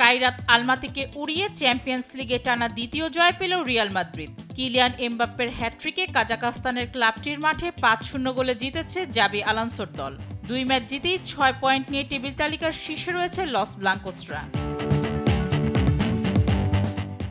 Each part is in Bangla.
কাইরাত আলমাতিকে উড়িয়ে চ্যাম্পিয়ন্স লিগে টানা দ্বিতীয় জয় পেল রিয়াল মাদ্রিদ। কিলিয়ান এমবাপ্পের হ্যাট্রিকে কাজাকস্তানের ক্লাবটির মাঠে ৫-০ গোলে জিতেছে জাবি আলোনসোর দল। ২ ম্যাচ জিতেই ৬ পয়েন্ট নিয়ে টেবিল তালিকার শীর্ষে রয়েছে লস ব্লাঙ্কোসরা।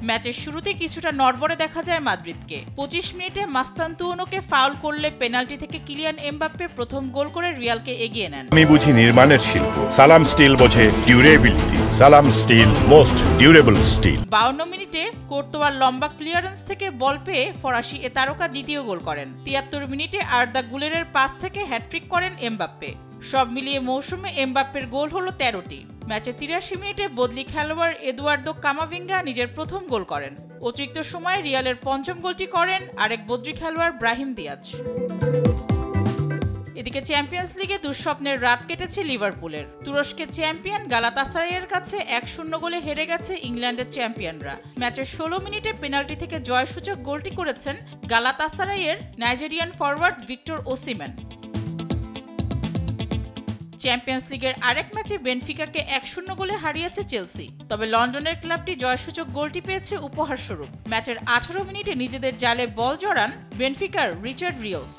ম্যাচের শুরুতে কিছুটা নড়বড়ে দেখা যায় মাদ্রিদকে। ২৫ মিনিটে মাস্তান্তুওনোকে ফাউল করলে পেনাল্টি থেকে কিলিয়ান এমবাপ্পে প্রথম গোল করে রিয়ালকে এগিয়ে নেন। আমি বুঝি নির্মাণের শিল্প, সালাম স্টিল বোঝে ডিউরেবিলিটি। সালাম স্টিল, মোস্ট ডিউরেবল স্টিল। ৫২ মিনিটে কোর্তোয়ার লম্বা ক্লিয়ারেন্স থেকে বল পেয়ে ফরাসি এ তারকা দ্বিতীয় গোল করেন। ৭৩ মিনিটে আর্দা গুলেরের পাস থেকে হ্যাট্রিক করেন এমবাপ্পে। সব মিলিয়ে মৌসুমে এমবাপ্পের গোল হলো ১৩টি। ম্যাচে ৮৩ মিনিটে বদলি খেলোয়াড় এদুয়ার্দো কামাভিঙ্গা নিজের প্রথম গোল করেন। অতিরিক্ত সময়ে রিয়ালের পঞ্চম গোলটি করেন আরেক বদলি খেলোয়াড় ব্রাহিম দিয়াজ। এদিকে চ্যাম্পিয়ন্স লিগে দুঃস্বপ্নের রাত কেটেছে লিভারপুলের। তুরস্কের চ্যাম্পিয়ন গালাতাসারাইয়ের কাছে ১-০ গোলে হেরে গেছে ইংল্যান্ডের চ্যাম্পিয়নরা। ম্যাচের ১৬ মিনিটে পেনাল্টি থেকে জয়সূচক গোলটি করেছেন গালাতাসারাইয়ের Nigerian forward Victor Osimhen. Champions লিগের আরেক ম্যাচে বেনফিকাকে ১-০ গোলে হারিয়েছে চেলসি। তবে লন্ডনের ক্লাবটি জয়সূচক গোলটি পেয়েছে উপহারস্বরূপ। ম্যাচের ১৮ মিনিটে নিজেদের জালে বল জড়ান বেনফিকার রিচার্ড রিওস।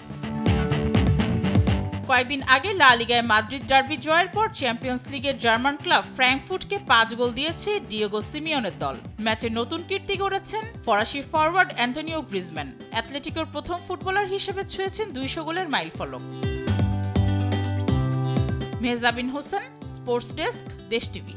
কয়েকদিন আগে লা লিগায় মাদ্রিদ ডার্বি জয়ের পর চ্যাম্পিয়ন্স লিগের জার্মান ক্লাব ফ্র্যাঙ্কফুর্টকে ৫ গোল দিয়েছে ডিয়েগো সিমিওনের দল। ম্যাচে নতুন কীর্তি গড়েছেন ফরাসি ফরওয়ার্ড অ্যান্টনিও গ্রিজম্যান। অ্যাথলেটিকোর প্রথম ফুটবলার হিসেবে ছুঁয়েছেন ২০০ গোলের মাইলফলক। মেহজাবিন হোসেন, স্পোর্টস ডেস্ক, দেশ টিভি।